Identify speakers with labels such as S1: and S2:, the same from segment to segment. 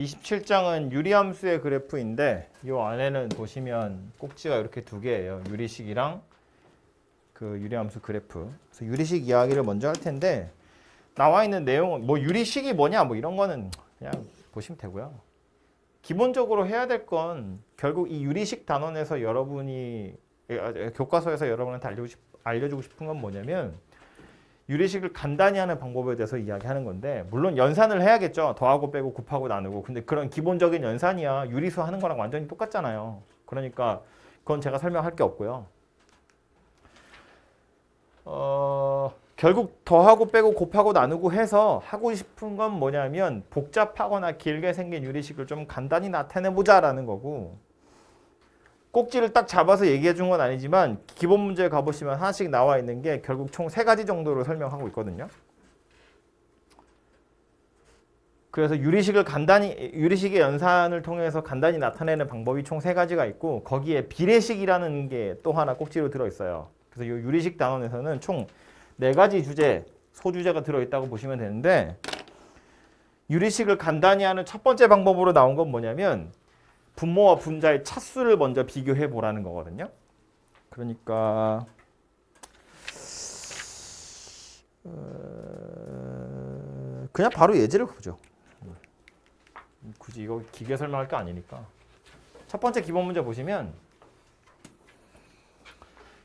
S1: 27장은 유리함수의 그래프인데 이 안에는 보시면 꼭지가 이렇게 두 개예요. 유리식이랑 그 유리함수 그래프. 그래서 유리식 이야기를 먼저 할 텐데 나와 있는 내용은 뭐 유리식이 뭐냐 뭐 이런 거는 그냥 보시면 되고요. 기본적으로 해야 될 건 결국 이 유리식 단원에서 여러분이 교과서에서 여러분한테 알려주고 싶은 건 뭐냐면 유리식을 간단히 하는 방법에 대해서 이야기하는 건데 물론 연산을 해야겠죠. 더하고 빼고 곱하고 나누고. 근데 그런 기본적인 연산이야 유리수 하는 거랑 완전히 똑같잖아요. 그러니까 그건 제가 설명할 게 없고요. 결국 더하고 빼고 곱하고 나누고 해서 하고 싶은 건 뭐냐면 복잡하거나 길게 생긴 유리식을 좀 간단히 나타내보자라는 거고, 꼭지를 딱 잡아서 얘기해 준 건 아니지만 기본 문제에 가보시면 하나씩 나와 있는 게 결국 총 3가지 정도로 설명하고 있거든요. 그래서 유리식의 연산을 통해서 간단히 나타내는 방법이 총 3가지가 있고 거기에 비례식이라는 게 또 하나 꼭지로 들어있어요. 그래서 이 유리식 단원에서는 총 4가지 주제, 소주제가 들어있다고 보시면 되는데 유리식을 간단히 하는 첫 번째 방법으로 나온 건 뭐냐면 분모와 분자의 차수를 먼저 비교해 보라는 거거든요. 그러니까 그냥 바로 예제를 보죠. 굳이 이거 기계 설명할 게 아니니까. 첫 번째 기본 문제 보시면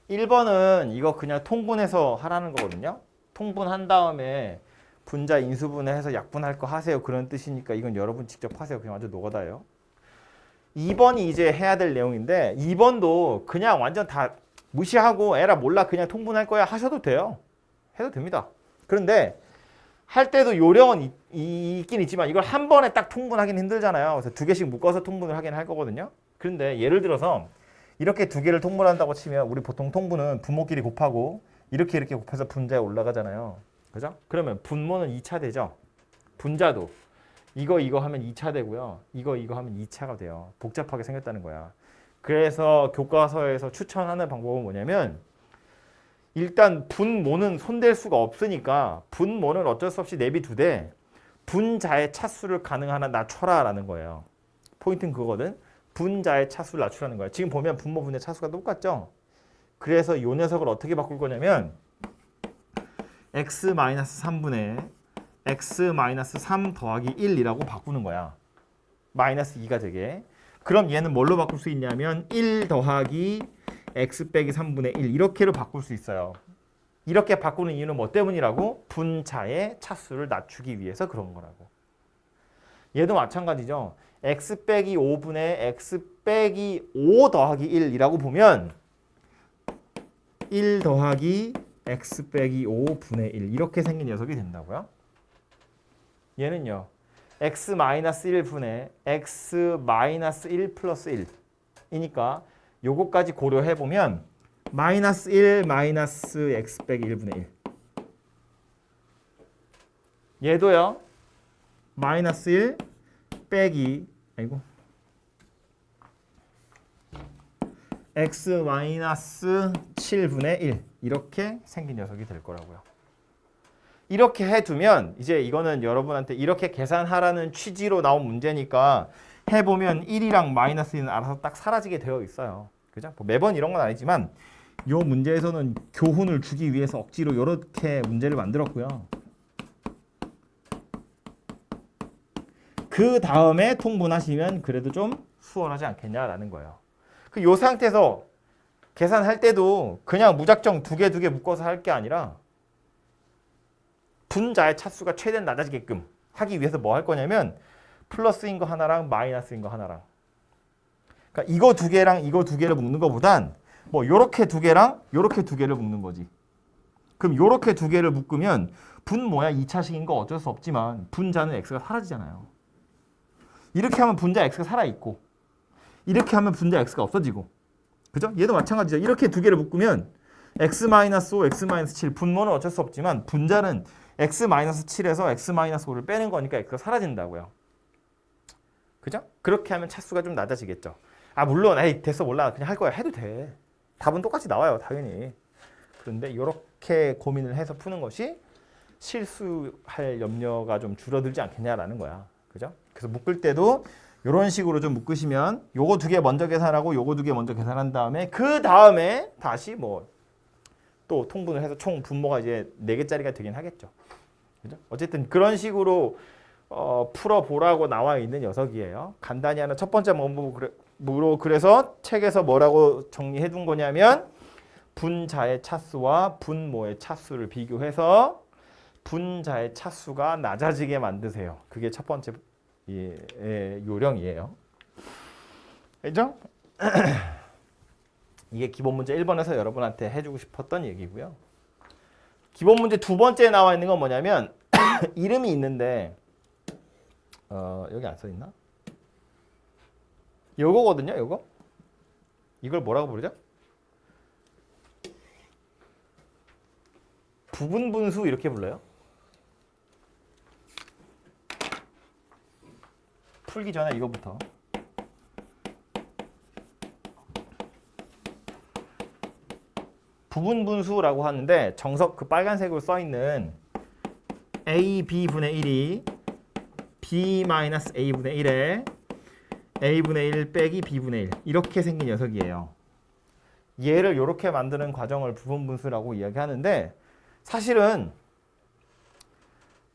S1: 1번은 이거 그냥 통분해서 하라는 거거든요. 통분한 다음에 분자 인수분해해서 약분할 거 하세요. 그런 뜻이니까 이건 여러분 직접 하세요. 그냥 완전 노가다예요. 2번이 이제 해야 될 내용인데 2번도 그냥 완전 다 무시하고 에라 몰라 그냥 통분할 거야 하셔도 돼요. 해도 됩니다. 그런데 할 때도 요령은 있긴 있지만 이걸 한 번에 딱 통분하기는 힘들잖아요. 그래서 2개씩 묶어서 통분을 하긴 할 거거든요. 그런데 예를 들어서 이렇게 2개를 통분한다고 치면 우리 보통 통분은 분모끼리 곱하고 이렇게 곱해서 분자에 올라가잖아요. 그죠? 그러면 분모는 2차 되죠. 분자도 이거 하면 2차 되고요. 이거 하면 2차가 돼요. 복잡하게 생겼다는 거야. 그래서 교과서에서 추천하는 방법은 뭐냐면 일단 분모는 손댈 수가 없으니까 분모는 어쩔 수 없이 내비두되 분자의 차수를 가능한 한 낮춰라 라는 거예요. 포인트는 그거거든. 분자의 차수를 낮추라는 거야. 지금 보면 분모 분의 차수가 똑같죠? 그래서 이 녀석을 어떻게 바꿀 거냐면 x-3분의 x-3 더하기 1이라고 바꾸는 거야. 마이너스 2가 되게. 그럼 얘는 뭘로 바꿀 수 있냐면 1 더하기 x 빼기 3분의 1 이렇게로 바꿀 수 있어요. 이렇게 바꾸는 이유는 뭐 때문이라고? 분자의 차수를 낮추기 위해서 그런 거라고. 얘도 마찬가지죠. x 빼기 5분의 x 빼기 5 더하기 1이라고 보면 1 더하기 x 빼기 5분의 1 이렇게 생긴 녀석이 된다고요. 얘는요. x-1분의 x-1 플러스 1이니까 요거까지 고려해보면 마이너스 1 마이너스 x 빼기 1분의 1 얘도요. 마이너스 1 빼기 x 마이너스 7분의 1 이렇게 생긴 녀석이 될 거라고요. 이렇게 해두면 이제 이거는 여러분한테 이렇게 계산하라는 취지로 나온 문제니까 해보면 1이랑 마이너스 1은 알아서 딱 사라지게 되어 있어요. 그죠? 뭐 매번 이런 건 아니지만 이 문제에서는 교훈을 주기 위해서 억지로 이렇게 문제를 만들었고요. 그 다음에 통분하시면 그래도 좀 수월하지 않겠냐라는 거예요. 이 상태에서 계산할 때도 그냥 무작정 2개 묶어서 할 게 아니라 분자의 차수가 최대한 낮아지게끔 하기 위해서 뭐 할 거냐면 플러스인 거 하나랑 마이너스인 거 하나랑, 그러니까 이거 2개랑 이거 2개를 묶는 것보단 뭐 요렇게 2개랑 요렇게 2개를 묶는 거지. 그럼 요렇게 2개를 묶으면 분모야 2차식인 거 어쩔 수 없지만 분자는 x가 사라지잖아요. 이렇게 하면 분자 x가 살아있고 이렇게 하면 분자 x가 없어지고, 그죠? 얘도 마찬가지죠. 이렇게 2개를 묶으면 x-5, x-7 분모는 어쩔 수 없지만 분자는 x-7에서 x-5를 빼는 거니까 x가 사라진다고요. 그죠? 그렇게 하면 차수가 좀 낮아지겠죠. 아 물론 에이 됐어 몰라 그냥 할 거야 해도 돼. 답은 똑같이 나와요 당연히. 그런데 이렇게 고민을 해서 푸는 것이 실수할 염려가 좀 줄어들지 않겠냐라는 거야. 그죠? 그래서 묶을 때도 이런 식으로 좀 묶으시면 요거 두 개 먼저 계산하고 요거 두 개 먼저 계산한 다음에 그 다음에 다시 뭐 또 통분을 해서 총 분모가 이제 4개짜리가 되긴 하겠죠. 그죠? 어쨌든 그런 식으로 풀어보라고 나와 있는 녀석이에요. 간단히 하는 첫 번째 문부로 그래서 책에서 뭐라고 정리해 둔 거냐면 분자의 차수와 분모의 차수를 비교해서 분자의 차수가 낮아지게 만드세요. 그게 첫 번째 요령이에요. 알죠? 이게 기본 문제 1번에서 여러분한테 해주고 싶었던 얘기고요. 기본 문제 두 번째에 나와 있는 건 뭐냐면 이름이 있는데 여기 안 써 있나? 요거거든요. 요거. 이걸 뭐라고 부르죠? 부분 분수 이렇게 불러요. 풀기 전에 이거부터. 부분 분수라고 하는데 정석 그 빨간색으로 써 있는 a b분의 1이 b-a분의 1에 a분의 1 빼기 b분의 1 이렇게 생긴 녀석이에요. 얘를 이렇게 만드는 과정을 부분 분수라고 이야기하는데 사실은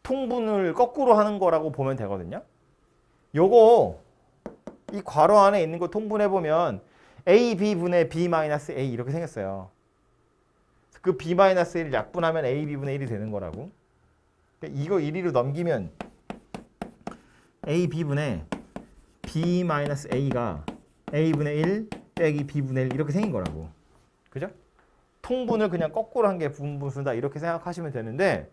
S1: 통분을 거꾸로 하는 거라고 보면 되거든요. 요거 이 괄호 안에 있는 거 통분해 보면 a b분의 b-a 이렇게 생겼어요. 그 b-1을 약분하면 a b분의 1이 되는 거라고. 이거 1위로 넘기면 a b분의 b-a가 a분의 1 빼기 b분의 1 이렇게 생긴 거라고. 그죠? 통분을 그냥 거꾸로 한 게 부분 분수다 이렇게 생각하시면 되는데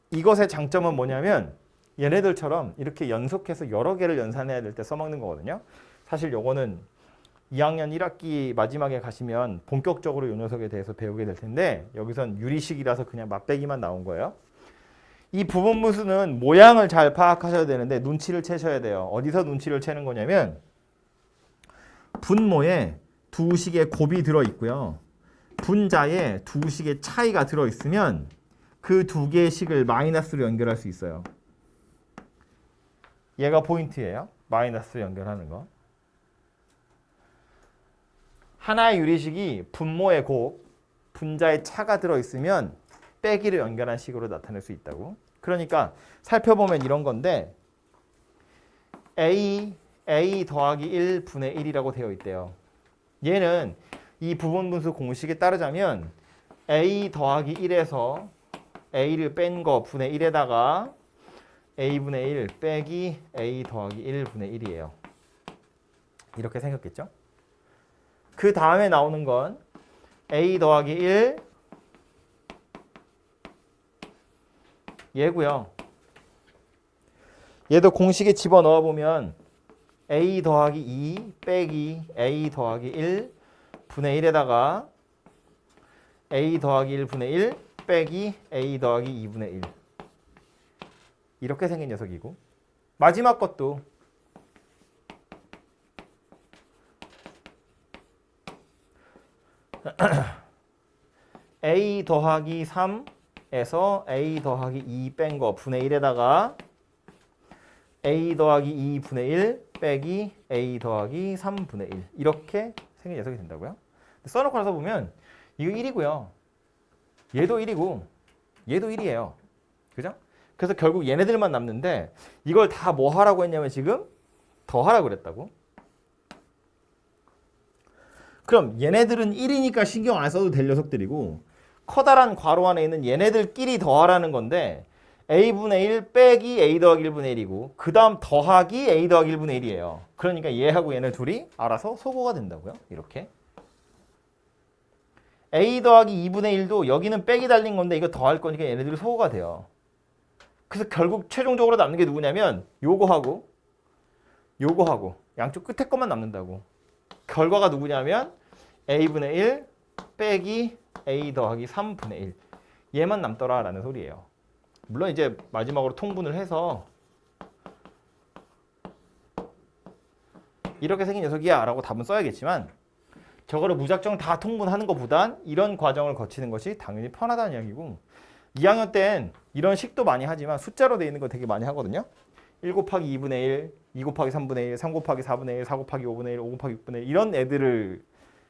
S1: 이것의 장점은 뭐냐면 얘네들처럼 이렇게 연속해서 여러 개를 연산해야 될 때 써먹는 거거든요. 사실 요거는 2학년 1학기 마지막에 가시면 본격적으로 이 녀석에 대해서 배우게 될 텐데 여기선 유리식이라서 그냥 맛배기만 나온 거예요. 이 부분 분수는 모양을 잘 파악하셔야 되는데 눈치를 채셔야 돼요. 어디서 눈치를 채는 거냐면 분모에 두 식의 곱이 들어있고요. 분자에 두 식의 차이가 들어있으면 그 두 개의 식을 마이너스로 연결할 수 있어요. 얘가 포인트예요. 마이너스로 연결하는 거. 하나의 유리식이 분모의 곱, 분자의 차가 들어있으면 빼기를 연결한 식으로 나타낼 수 있다고. 그러니까 살펴보면 이런 건데 a 더하기 1 분의 1이라고 되어 있대요. 얘는 이 부분분수 공식에 따르자면 a 더하기 1에서 a를 뺀 거 분의 1에다가 a분의 1 빼기 a 더하기 1 분의 1이에요. 이렇게 생겼겠죠? 그 다음에 나오는 건 a 더하기 1 얘고요. 얘도 공식에 집어넣어 보면 a 더하기 2 빼기 a 더하기 1 분의 1에다가 a 더하기 1 분의 1 빼기 a 더하기 2분의 1 이렇게 생긴 녀석이고 마지막 것도 a 더하기 3에서 a 더하기 2 뺀 거 분의 1에다가 a 더하기 2 분의 1 빼기 a 더하기 3 분의 1 이렇게 생긴 녀석이 된다고요. 써놓고 나서 보면 이거 1이고요. 얘도 1이고 얘도 1이에요. 그죠? 그래서 결국 얘네들만 남는데 이걸 다 뭐 하라고 했냐면 지금 더하라고 그랬다고. 그럼 얘네들은 1이니까 신경 안 써도 될 녀석들이고 커다란 괄호 안에 있는 얘네들끼리 더하라는 건데 a분의 1 빼기 a 더하기 1분의 1이고 그 다음 더하기 a 더하기 1분의 1이에요. 그러니까 얘하고 얘네 둘이 알아서 소거가 된다고요. 이렇게 a 더하기 2분의 1도 여기는 빼기 달린 건데 이거 더할 거니까 얘네들이 소거가 돼요. 그래서 결국 최종적으로 남는 게 누구냐면 요거하고 요거하고 양쪽 끝에 것만 남는다고. 결과가 누구냐면 a분의 1 빼기 a 더하기 3분의 1 얘만 남더라 라는 소리예요. 물론 이제 마지막으로 통분을 해서 이렇게 생긴 녀석이야 라고 답은 써야겠지만 저거를 무작정 다 통분하는 것보단 이런 과정을 거치는 것이 당연히 편하다는 이야기고 2학년 땐 이런 식도 많이 하지만 숫자로 되어 있는 거 되게 많이 하거든요. 1 곱하기 2분의 1, 2 곱하기 3분의 1, 3 곱하기 4분의 1, 4 곱하기 5분의 1, 5 곱하기 6분의 1 이런 애들을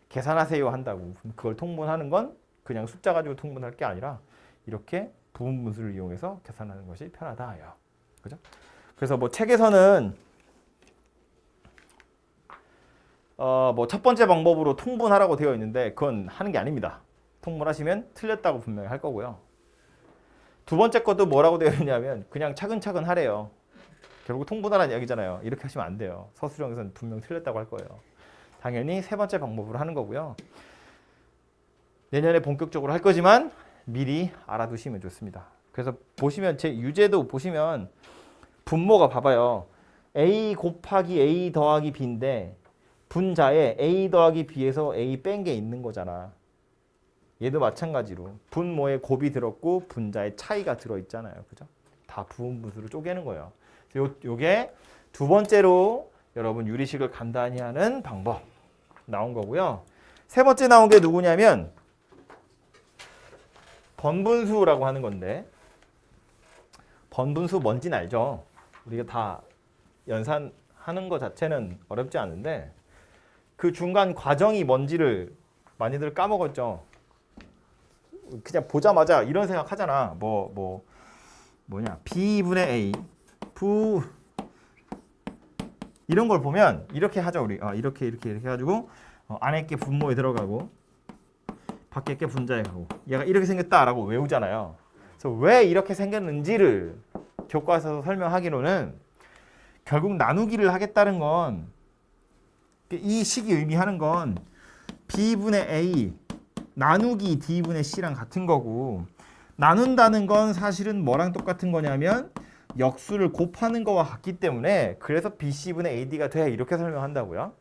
S1: 계산하세요 한다고. 그걸 통분하는 건 그냥 숫자 가지고 통분할 게 아니라 이렇게 부분분수를 이용해서 계산하는 것이 편하다요. 그죠? 그래서 뭐 책에서는 뭐 첫 번째 방법으로 통분하라고 되어 있는데 그건 하는 게 아닙니다. 통분하시면 틀렸다고 분명히 할 거고요. 두 번째 것도 뭐라고 되어 있냐면 그냥 차근차근 하래요. 결국 통분하라는 이야기잖아요. 이렇게 하시면 안 돼요. 서술형에서는 분명 틀렸다고 할 거예요. 당연히 세 번째 방법으로 하는 거고요. 내년에 본격적으로 할 거지만 미리 알아두시면 좋습니다. 그래서 보시면 제 유제도 보시면 분모가 봐봐요. A 곱하기 A 더하기 B인데 분자에 A 더하기 B에서 A 뺀 게 있는 거잖아. 얘도 마찬가지로 분모에 곱이 들었고 분자에 차이가 들어있잖아요. 그죠? 다 부분분수로 쪼개는 거예요. 요게 두 번째로 여러분 유리식을 간단히 하는 방법 나온 거고요. 세 번째 나온 게 누구냐면 번분수라고 하는 건데 번분수 뭔지는 알죠? 우리가 다 연산하는 것 자체는 어렵지 않은데 그 중간 과정이 뭔지를 많이들 까먹었죠. 그냥 보자마자 이런 생각 하잖아. 뭐냐 B분의 A 부 이런 걸 보면 이렇게 하죠. 우리 이렇게 해가지고 안에 게 분모에 들어가고 밖에 게 분자에 가고 얘가 이렇게 생겼다라고 외우잖아요. 그래서 왜 이렇게 생겼는지를 교과서에서 설명하기로는 결국 나누기를 하겠다는 건 이 식이 의미하는 건 B분의 A 나누기 D분의 C랑 같은 거고 나눈다는 건 사실은 뭐랑 똑같은 거냐면 역수를 곱하는 거와 같기 때문에 그래서 BC분의 AD가 돼 이렇게 설명한다고요.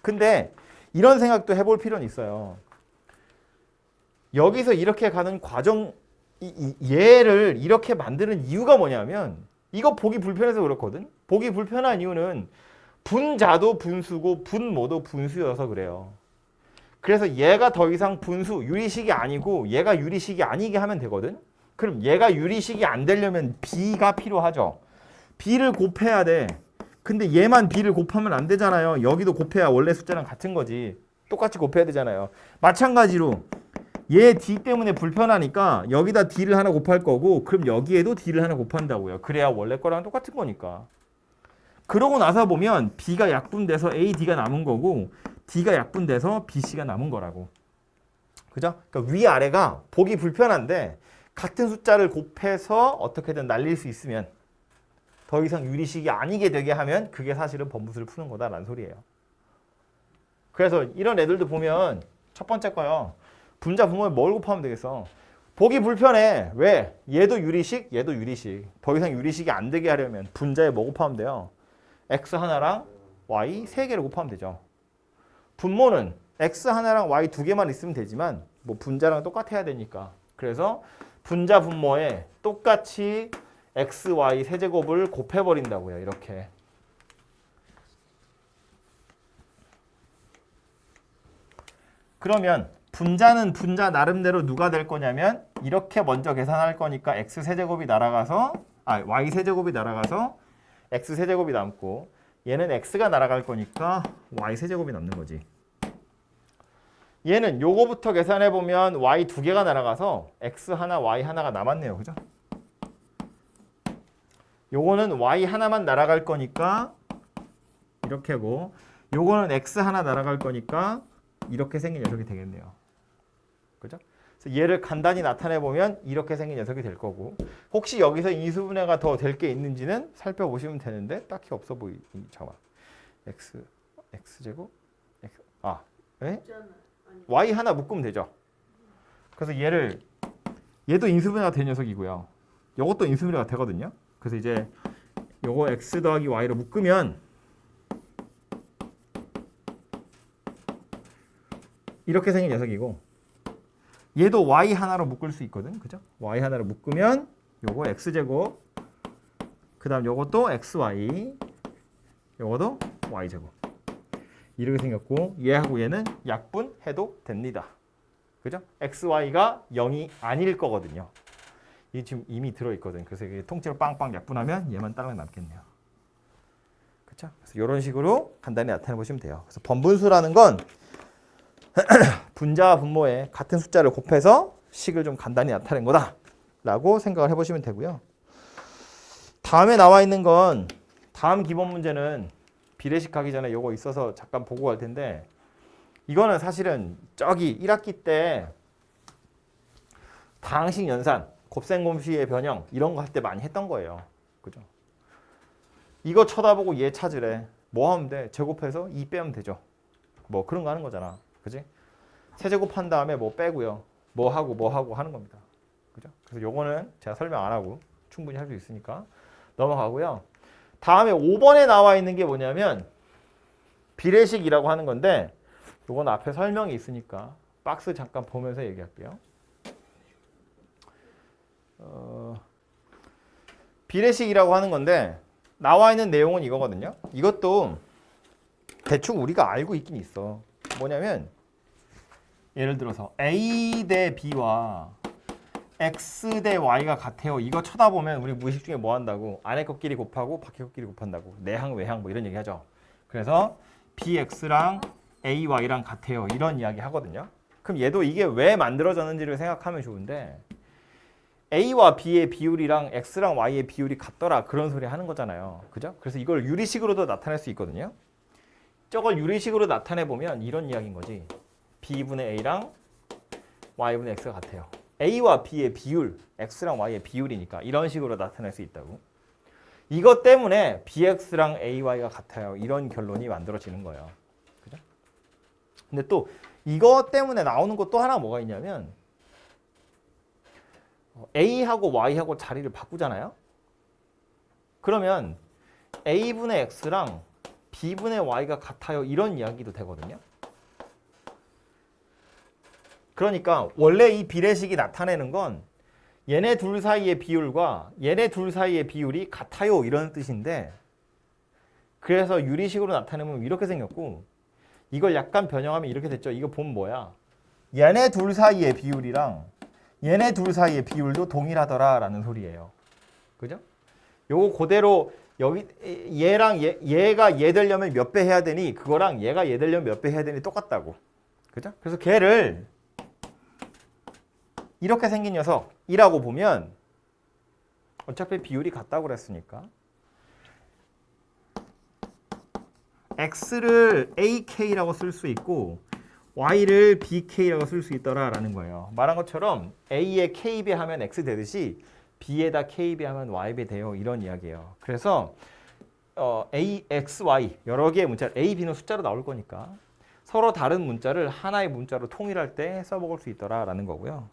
S1: 근데 이런 생각도 해볼 필요는 있어요. 여기서 이렇게 가는 과정 얘를 이렇게 만드는 이유가 뭐냐면 이거 보기 불편해서 그렇거든. 보기 불편한 이유는 분자도 분수고 분모도 분수여서 그래요. 그래서 얘가 더 이상 분수 유리식이 아니고 얘가 유리식이 아니게 하면 되거든. 그럼 얘가 유리식이 안 되려면 B가 필요하죠. B를 곱해야 돼. 근데 얘만 B를 곱하면 안 되잖아요. 여기도 곱해야 원래 숫자랑 같은 거지. 똑같이 곱해야 되잖아요. 마찬가지로 얘 D 때문에 불편하니까 여기다 D를 하나 곱할 거고 그럼 여기에도 D를 하나 곱한다고요. 그래야 원래 거랑 똑같은 거니까. 그러고 나서 보면 B가 약분돼서 AD가 남은 거고 D가 약분돼서 BC가 남은 거라고. 그죠? 그러니까 위아래가 보기 불편한데 같은 숫자를 곱해서 어떻게든 날릴 수 있으면 더 이상 유리식이 아니게 되게 하면 그게 사실은 번분수를 푸는 거다라는 소리예요. 그래서 이런 애들도 보면 첫 번째 거요. 분자 분모에 뭘 곱하면 되겠어? 보기 불편해. 왜? 얘도 유리식, 얘도 유리식. 더 이상 유리식이 안 되게 하려면 분자에 뭐 곱하면 돼요? X 하나랑 Y 세 개를 곱하면 되죠. 분모는 X 하나랑 Y 두 개만 있으면 되지만 뭐 분자랑 똑같아야 되니까. 그래서 분자 분모에 똑같이 X, Y 세제곱을 곱해버린다고요. 이렇게. 그러면 분자는 분자 나름대로 누가 될 거냐면 이렇게 먼저 계산할 거니까 X 세제곱이 날아가서 Y 세제곱이 날아가서 X 세제곱이 남고 얘는 X가 날아갈 거니까 Y 세제곱이 남는 거지. 얘는 요거부터 계산해 보면 Y 두 개가 날아가서 X 하나 Y 하나가 남았네요. 그죠? 요거는 Y 하나만 날아갈 거니까 이렇게 하고 요거는 X 하나 날아갈 거니까 이렇게 생긴 녀석이 되겠네요. 그죠? 그래서 얘를 간단히 나타내 보면 이렇게 생긴 녀석이 될 거고 혹시 여기서 인수분해가 더 될 게 있는지는 살펴보시면 되는데 딱히 없어 잠깐만. X제곱 에? Y 하나 묶으면 되죠. 그래서 얘도 인수분해가 된 녀석이고요. 요것도 인수분해가 되거든요. 그래서 이제 요거 X 더하기 Y로 묶으면 이렇게 생긴 녀석이고 얘도 Y 하나로 묶을 수 있거든. 그죠? Y 하나로 묶으면 요거 X제곱 그 다음 요것도 XY 요것도 Y제곱 이렇게 생겼고 얘하고 얘는 약분해도 됩니다. 그죠? XY가 0이 아닐 거거든요. 이 지금 이미 들어있거든. 그래서 이게 통째로 빵빵 약분하면 얘만 딱 남겠네요. 그렇죠? 그래서 이런 식으로 간단히 나타내 보시면 돼요. 그래서 번분수라는 건 분자와 분모의 같은 숫자를 곱해서 식을 좀 간단히 나타낸 거다라고 생각을 해보시면 되고요. 다음에 나와 있는 건 다음 기본 문제는 비례식 하기 전에 요거 있어서 잠깐 보고 갈 텐데 이거는 사실은 저기 1학기 때 다항식 연산, 곱셈곰수의 변형 이런 거 할 때 많이 했던 거예요. 그죠? 이거 쳐다보고 얘 찾으래. 뭐 하면 돼? 제곱해서 2 빼면 되죠. 뭐 그런 거 하는 거잖아. 그지? 세제곱한 다음에 뭐 빼고요. 뭐 하고 하는 겁니다. 그죠? 그래서 요거는 제가 설명 안 하고 충분히 할 수 있으니까 넘어가고요. 다음에 5번에 나와 있는 게 뭐냐면 비례식이라고 하는 건데 요건 앞에 설명이 있으니까 박스 잠깐 보면서 얘기할게요. 비례식이라고 하는 건데 나와 있는 내용은 이거거든요. 이것도 대충 우리가 알고 있긴 있어. 뭐냐면 예를 들어서 A 대 B와 X 대 Y가 같아요. 이거 쳐다보면 우리 무의식 중에 뭐 한다고? 안에 것끼리 곱하고 밖에 것끼리 곱한다고. 내항 외항 뭐 이런 얘기 하죠. 그래서 BX랑 AY랑 같아요. 이런 이야기 하거든요. 그럼 얘도 이게 왜 만들어졌는지를 생각하면 좋은데 A와 B의 비율이랑 X랑 Y의 비율이 같더라. 그런 소리 하는 거잖아요. 그죠? 그래서 이걸 유리식으로도 나타낼 수 있거든요. 저걸 유리식으로 나타내보면 이런 이야기인 거지. B분의 A랑 Y분의 X가 같아요. A와 B의 비율, X랑 Y의 비율이니까 이런 식으로 나타낼 수 있다고. 이것 때문에 BX랑 AY가 같아요. 이런 결론이 만들어지는 거예요. 그죠? 근데 또 이것 때문에 나오는 것 또 하나 뭐가 있냐면 A하고 Y하고 자리를 바꾸잖아요. 그러면 A분의 X랑 B분의 Y가 같아요. 이런 이야기도 되거든요. 그러니까 원래 이 비례식이 나타내는 건 얘네 둘 사이의 비율과 얘네 둘 사이의 비율이 같아요. 이런 뜻인데 그래서 유리식으로 나타내면 이렇게 생겼고 이걸 약간 변형하면 이렇게 됐죠. 이거 보면 뭐야? 얘네 둘 사이의 비율이랑 얘네 둘 사이의 비율도 동일하더라 라는 소리예요. 그죠? 요거 그대로 여기 얘랑 얘가 얘 되려면 몇 배 해야 되니 그거랑 얘가 얘 되려면 몇 배 해야 되니 똑같다고. 그죠? 그래서 걔를 이렇게 생긴 녀석이라고 보면 어차피 비율이 같다고 그랬으니까 X를 AK라고 쓸 수 있고 Y를 BK라고 쓸 수 있더라라는 거예요. 말한 것처럼 A에 KB 하면 X 되듯이 B에다 KB 하면 Y배 돼요. 이런 이야기예요. 그래서 A, X, Y 여러 개의 문자 A, B는 숫자로 나올 거니까 서로 다른 문자를 하나의 문자로 통일할 때 써먹을 수 있더라라는 거고요.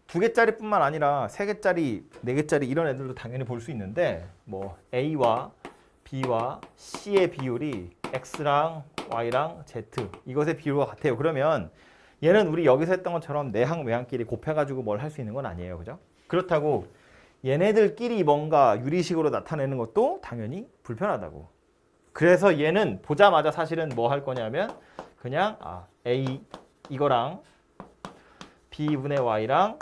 S1: 2개짜리뿐만 아니라 3개짜리, 4개짜리 이런 애들도 당연히 볼 수 있는데 뭐 A와 B와 C의 비율이 X랑 Y랑 Z 이것의 비율과 같아요. 그러면 얘는 우리 여기서 했던 것처럼 내항 외항끼리 곱해가지고 뭘 할 수 있는 건 아니에요. 그죠? 그렇다고 얘네들끼리 뭔가 유리식으로 나타내는 것도 당연히 불편하다고. 그래서 얘는 보자마자 사실은 뭐 할 거냐면 그냥 A 이거랑 B분의 Y랑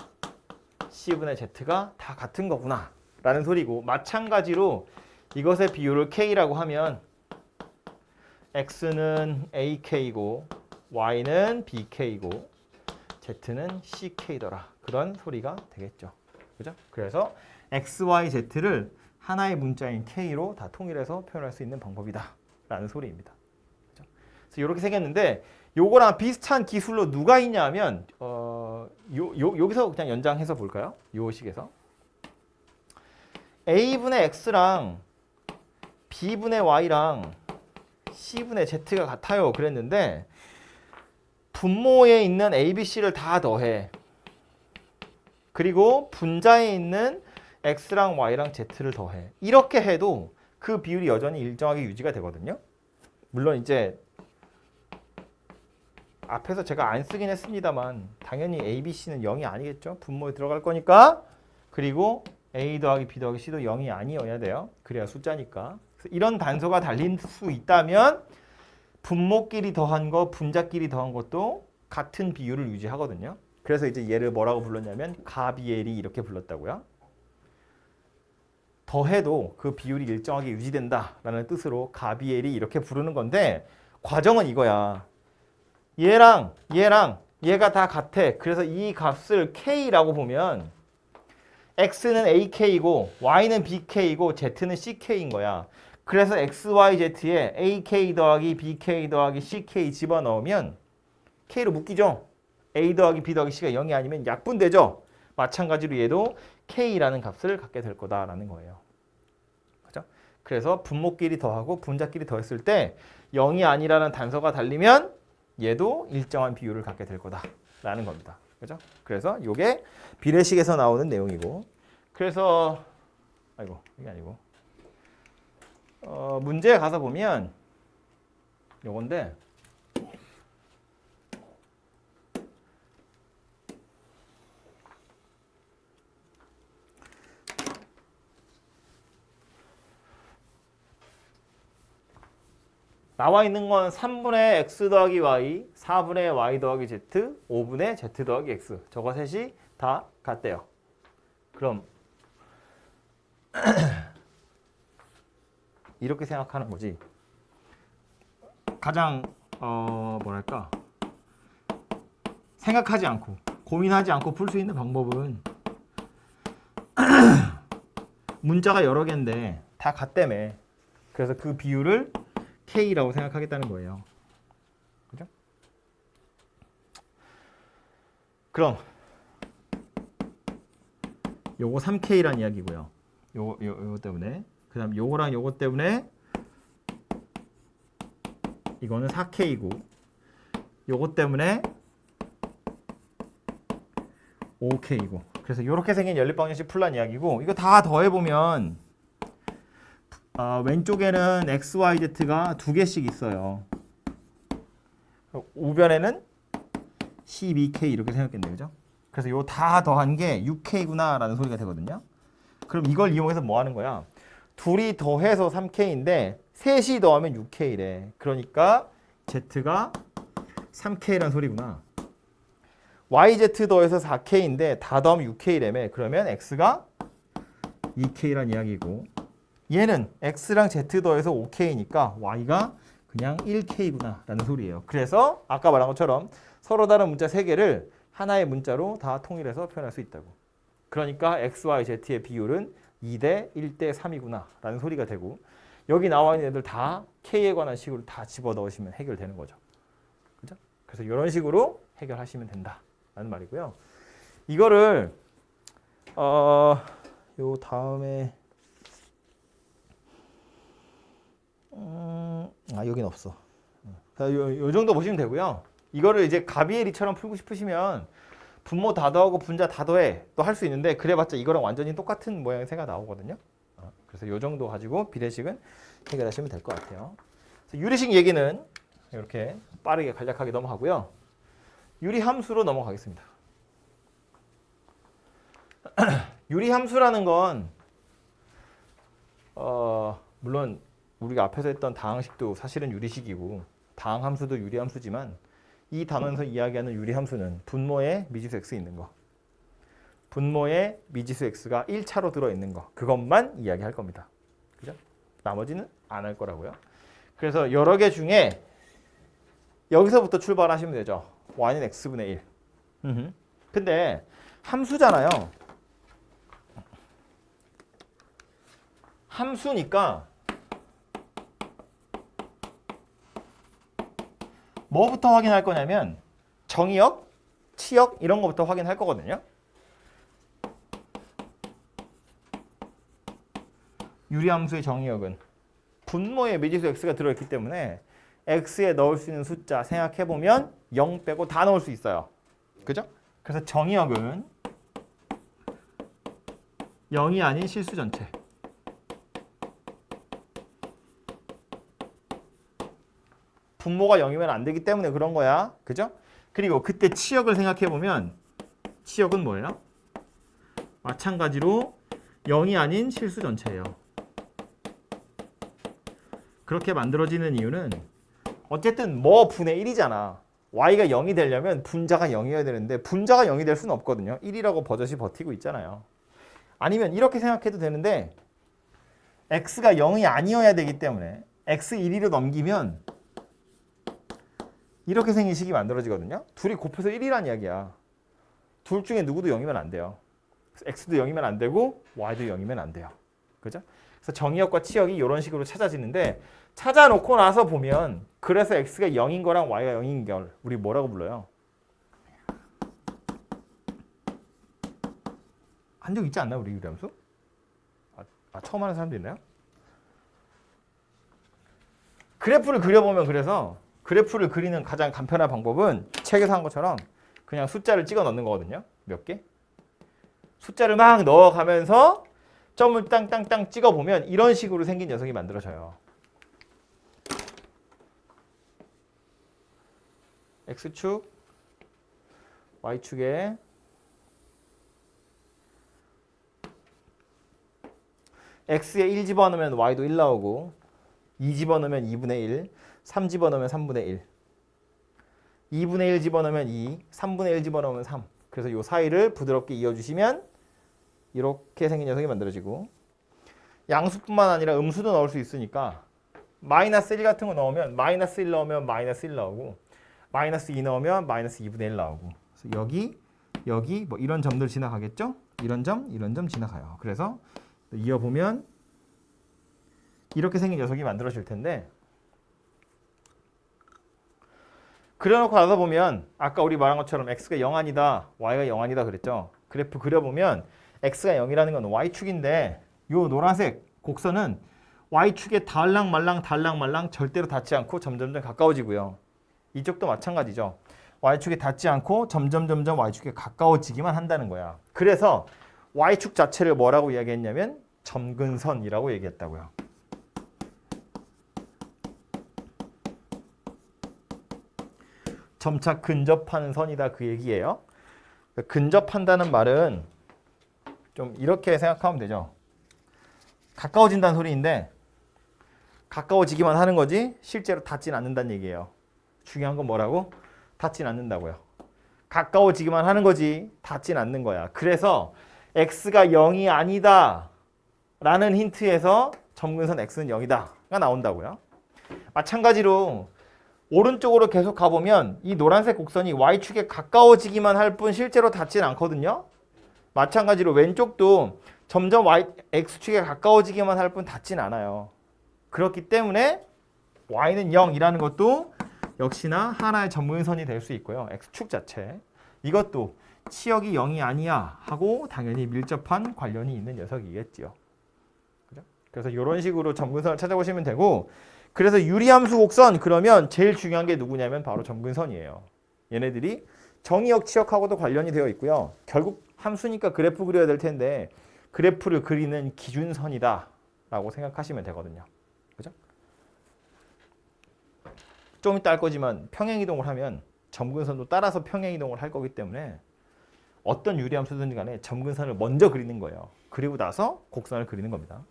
S1: C분의 Z가 다 같은 거구나 라는 소리고 마찬가지로 이것의 비율을 K라고 하면 X는 AK이고 Y는 BK이고 Z는 CK더라. 그런 소리가 되겠죠. 그죠? 그래서 X, Y, Z를 하나의 문자인 K로 다 통일해서 표현할 수 있는 방법이다. 라는 소리입니다. 그죠? 그래서 이렇게 생겼는데 요거랑 비슷한 기술로 누가 있냐면 여기서 그냥 연장해서 볼까요? 요 식에서 A분의 X랑 B분의 Y랑 C분의 Z가 같아요. 그랬는데 분모에 있는 A, B, C를 다 더해. 그리고 분자에 있는 X랑 Y랑 Z를 더해. 이렇게 해도 그 비율이 여전히 일정하게 유지가 되거든요. 물론 이제 앞에서 제가 안 쓰긴 했습니다만 당연히 A, B, C는 0이 아니겠죠. 분모에 들어갈 거니까. 그리고 A 더하기 B 더하기 C도 0이 아니어야 돼요. 그래야 숫자니까. 이런 단서가 달린 수 있다면 분모끼리 더한 거, 분자끼리 더한 것도 같은 비율을 유지하거든요. 그래서 이제 얘를 뭐라고 불렀냐면 가비엘이 이렇게 불렀다고요. 더해도 그 비율이 일정하게 유지된다라는 뜻으로 가비엘이 이렇게 부르는 건데 과정은 이거야. 얘랑 얘가 다 같아. 그래서 이 값을 K라고 보면 X는 AK이고 Y는 BK이고 Z는 CK인 거야. 그래서 XYZ에 AK 더하기 BK 더하기 CK 집어넣으면 K로 묶이죠. A 더하기 B 더하기 C가 0이 아니면 약분되죠. 마찬가지로 얘도 K라는 값을 갖게 될 거다라는 거예요. 그죠? 그래서 분모끼리 더하고 분자끼리 더했을 때 0이 아니라는 단서가 달리면 얘도 일정한 비율을 갖게 될 거다라는 겁니다. 그죠? 그래서 이게 비례식에서 나오는 내용이고, 그래서 이게 아니고 문제에 가서 보면 요건데 나와 있는 건 3분의 x 더하기 y, 4분의 y 더하기 z, 5분의 z 더하기 x. 저거 셋이 다 같대요. 그럼 이렇게 생각하는 거지. 가장 뭐랄까 생각하지 않고 고민하지 않고 풀 수 있는 방법은 문자가 여러 개인데 다 같다며. 그래서 그 비율을 K라고 생각하겠다는 거예요. 그죠? 그럼 요거 3K란 이야기고요. 요거 때문에. 그다음 요거랑 요거 때문에 이거는 4K고 요거 때문에 5K고. 그래서 이렇게 생긴 연립방정식 풀란 이야기고, 이거 다 더해보면 왼쪽에는 x, y, z가 두 개씩 있어요. 우변에는 12K 이렇게 생겼겠네요. 그죠? 그래서 이거 다 더한 게 6K구나 라는 소리가 되거든요. 그럼 이걸 이용해서 뭐 하는 거야? 둘이 더해서 3K인데 셋이 더하면 6K래. 그러니까 Z가 3K라는 소리구나. YZ 더해서 4K인데 다 더하면 6K라며. 그러면 X가 2K란 이야기고, 얘는 X랑 Z 더해서 5K니까 Y가 그냥 1K구나 라는 소리예요. 그래서 아까 말한 것처럼 서로 다른 문자 3개를 하나의 문자로 다 통일해서 표현할 수 있다고. 그러니까 X, Y, Z의 비율은 2대 1대 3이구나 라는 소리가 되고, 여기 나와 있는 애들 다 K에 관한 식으로 다 집어넣으시면 해결되는 거죠. 그죠? 그래서 이런 식으로 해결하시면 된다 라는 말이고요. 이거를 요 다음에 여긴 없어. 요 정도 보시면 되고요. 이거를 이제 가비에리처럼 풀고 싶으시면 분모 다 더하고 분자 다 더해 또 할 수 있는데, 그래봤자 이거랑 완전히 똑같은 모양의 새가 나오거든요. 그래서 요 정도 가지고 비례식은 해결하시면 될 것 같아요. 유리식 얘기는 이렇게 빠르게 간략하게 넘어가고요. 유리함수로 넘어가겠습니다. 유리함수라는 건 물론 우리가 앞에서 했던 다항식도 사실은 유리식이고 다항함수도 유리함수지만, 이 단원에서 이야기하는 유리함수는 분모에 미지수 x 있는 거, 분모에 미지수 x가 1차로 들어있는 거, 그것만 이야기할 겁니다. 그죠? 나머지는 안 할 거라고요. 그래서 여러 개 중에 여기서부터 출발하시면 되죠. y는 x분의 1. 근데 함수잖아요. 함수니까 뭐부터 확인할 거냐면 정의역, 치역 이런 거부터 확인할 거거든요. 유리함수의 정의역은 분모에 미지수 x가 들어있기 때문에 x에 넣을 수 있는 숫자 생각해보면 0 빼고 다 넣을 수 있어요. 그죠? 그래서 정의역은 0이 아닌 실수 전체. 분모가 0이면 안 되기 때문에 그런 거야. 그죠? 그리고 그때 치역을 생각해보면 치역은 뭐예요? 마찬가지로 0이 아닌 실수 전체예요. 그렇게 만들어지는 이유는 어쨌든 뭐 분의 1이잖아. y가 0이 되려면 분자가 0이어야 되는데 분자가 0이 될 수는 없거든요. 1이라고 버젓이 버티고 있잖아요. 아니면 이렇게 생각해도 되는데 x가 0이 아니어야 되기 때문에 x 1위로 넘기면 이렇게 생긴 식이 만들어지거든요. 둘이 곱해서 1이란 이야기야. 둘 중에 누구도 0이면 안 돼요. x도 0이면 안 되고 y도 0이면 안 돼요. 그죠? 그래서 정의역과 치역이 이런 식으로 찾아지는데 찾아놓고 나서 보면 그래서 x가 0인 거랑 y가 0인 걸 우리 뭐라고 불러요? 한 적 있지 않나 우리 유리함수? 처음 하는 사람도 있나요? 그래프를 그려보면 그래서 그래프를 그리는 가장 간편한 방법은 책에서 한 것처럼 그냥 숫자를 찍어 넣는 거거든요. 몇 개? 숫자를 막 넣어가면서 점을 땅땅땅 찍어보면 이런 식으로 생긴 녀석이 만들어져요. X축, Y축에 X에 1 집어넣으면 Y도 1 나오고 2 집어넣으면 2분의 1, 3 집어넣으면 3분의 1 2분의 1 집어넣으면 2, 3분의 1 집어넣으면 3 그래서 이 사이를 부드럽게 이어주시면 이렇게 생긴 녀석이 만들어지고 양수뿐만 아니라 음수도 넣을 수 있으니까 마이너스 1 같은 거 넣으면 마이너스 1 넣으면 마이너스 1 나오고 마이너스 2 넣으면 마이너스 2분의 1 나오고 그래서 여기 뭐 이런 점들 지나가겠죠? 이런 점 지나가요. 그래서 이어보면 이렇게 생긴 녀석이 만들어질 텐데 그려놓고 나서 보면 아까 우리 말한 것처럼 x가 0 아니다, y가 0 아니다 그랬죠? 그래프 그려보면 x가 0이라는 건 y축인데 이 노란색 곡선은 y축에 달랑말랑 절대로 닿지 않고 점점점 가까워지고요. 이쪽도 마찬가지죠. y축에 닿지 않고 점점점 y축에 가까워지기만 한다는 거야. 그래서 y축 자체를 뭐라고 이야기했냐면 점근선이라고 얘기했다고요. 점차 근접하는 선이다 그 얘기예요. 근접한다는 말은 좀 이렇게 생각하면 되죠. 가까워진다는 소리인데 가까워지기만 하는 거지 실제로 닿진 않는다는 얘기예요. 중요한 건 뭐라고? 닿진 않는다고요. 가까워지기만 하는 거지 닿진 않는 거야. 그래서 x가 0이 아니다 라는 힌트에서 점근선 x는 0이다가 나온다고요. 마찬가지로 오른쪽으로 계속 가보면 이 노란색 곡선이 y축에 가까워지기만 할 뿐 실제로 닿진 않거든요. 마찬가지로 왼쪽도 점점 x축에 가까워지기만 할 뿐 닿진 않아요. 그렇기 때문에 y는 0이라는 것도 역시나 하나의 점근선이 될 수 있고요. x축 자체. 이것도 치역이 0이 아니야 하고 당연히 밀접한 관련이 있는 녀석이겠지요. 그죠? 그래서 이런 식으로 점근선을 찾아보시면 되고 그래서 유리함수 곡선 그러면 제일 중요한 게 누구냐면 바로 점근선이에요. 얘네들이 정의역, 치역하고도 관련이 되어 있고요. 결국 함수니까 그래프 그려야 될 텐데 그래프를 그리는 기준선이다 라고 생각하시면 되거든요. 그죠? 좀 이따 할 거지만 평행이동을 하면 점근선도 따라서 평행이동을 할 거기 때문에 어떤 유리함수든지 간에 점근선을 먼저 그리는 거예요. 그리고 나서 곡선을 그리는 겁니다.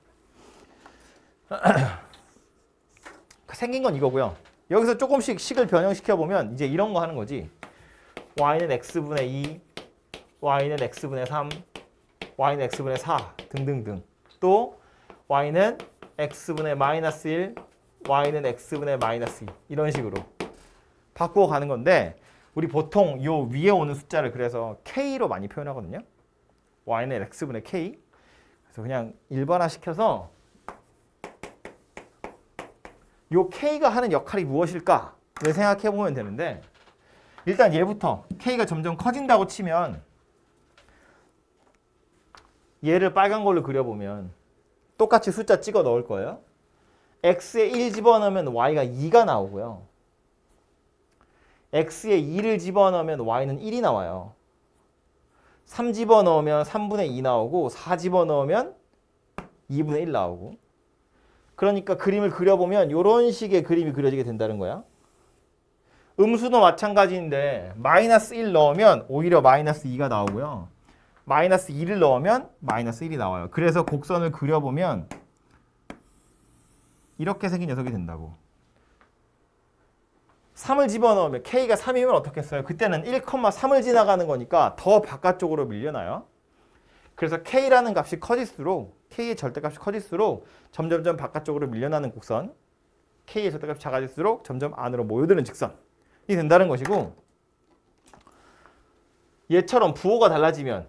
S1: 생긴 건 이거고요. 여기서 조금씩 식을 변형시켜 보면 이제 이런 거 하는 거지. y는 x분의 2, y는 x분의 3, y는 x분의 4 등등등. 또 y는 x분의 마이너스 1, y는 x분의 마이너스 2 이런 식으로 바꾸어 가는 건데 우리 보통 요 위에 오는 숫자를 그래서 k로 많이 표현하거든요. y는 x분의 k. 그래서 그냥 일반화 시켜서 요 k가 하는 역할이 무엇일까를 생각해 보면 되는데 일단 얘부터 k가 점점 커진다고 치면 얘를 빨간 걸로 그려보면 똑같이 숫자 찍어 넣을 거예요. x에 1 집어넣으면 y가 2가 나오고요. x에 2를 집어넣으면 y는 1이 나와요. 3 집어넣으면 3분의 2 나오고 4 집어넣으면 2분의 1 나오고 그러니까 그림을 그려보면 이런 식의 그림이 그려지게 된다는 거야. 음수도 마찬가지인데 마이너스 1 넣으면 오히려 마이너스 2가 나오고요. 마이너스 2를 넣으면 마이너스 1이 나와요. 그래서 곡선을 그려보면 이렇게 생긴 녀석이 된다고. 3을 집어넣으면 k가 3이면 어떻겠어요? 그때는 1,3을 지나가는 거니까 더 바깥쪽으로 밀려나요. 그래서 K라는 값이 커질수록 K의 절대값이 커질수록 점점점 바깥쪽으로 밀려나는 곡선, K의 절대값이 작아질수록 점점 안으로 모여드는 직선이 된다는 것이고, 얘처럼 부호가 달라지면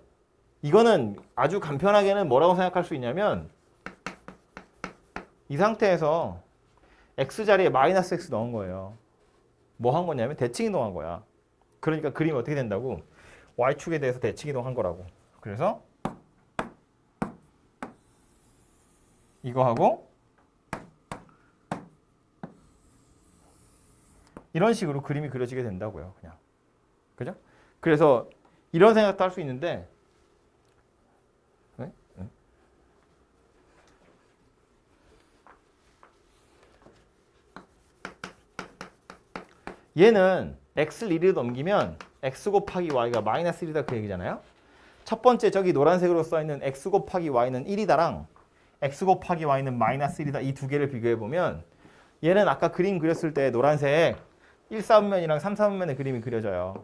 S1: 이거는 아주 간편하게는 뭐라고 생각할 수 있냐면, 이 상태에서 x 자리에 마이너스 x 넣은 거예요. 뭐 한 거냐면 대칭 이동한 거야. 그러니까 그림이 어떻게 된다고? y축에 대해서 대칭 이동한 거라고. 그래서 이거 하고 이런 식으로 그림이 그려지게 된다고요. 그냥. 그죠? 그래서 이런 생각도 할 수 있는데, 네? 네. 얘는 x를 1로 넘기면 x 곱하기 y가 마이너스 1이다 그 얘기잖아요. 첫 번째 저기 노란색으로 써있는 x 곱하기 y는 1이다랑 x 곱하기 y는 마이너스 1이다 이 두 개를 비교해보면, 얘는 아까 그림 그렸을 때 노란색 1, 4분면이랑 3, 4분면의 그림이 그려져요.